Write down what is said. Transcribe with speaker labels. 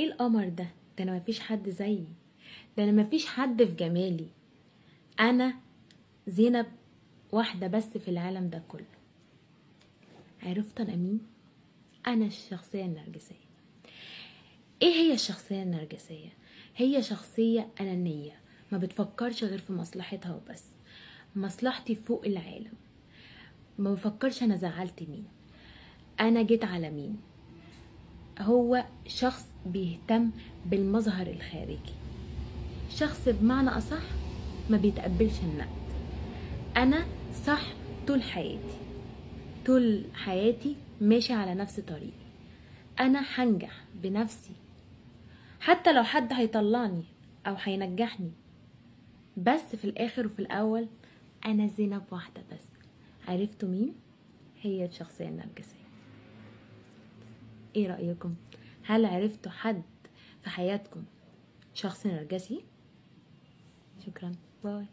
Speaker 1: ايه القمر ده انا مفيش حد زيي، ده انا مفيش حد في جمالي. انا زينب واحدة بس في العالم ده كله. عرفت انا مين؟ انا الشخصية النرجسية. ايه هي الشخصية النرجسية؟ هي شخصية انانية، ما بتفكرش غير في مصلحتها وبس. مصلحتي فوق العالم، ما بفكرش انا زعلت مين، انا جيت على مين. هو شخص بيهتم بالمظهر الخارجي، شخص بمعنى اصح ما بيتقبلش النقد. انا صح طول حياتي، طول حياتي ماشي على نفس طريقي. انا هنجح بنفسي حتى لو حد هيطلعني او هينجحني، بس في الاخر وفي الاول انا زينب واحدة بس. عرفتوا مين؟ هي الشخصية النرجسية. ايه رأيكم؟ هل عرفتوا حد في حياتكم شخص نرجسي؟ شكرا، باي.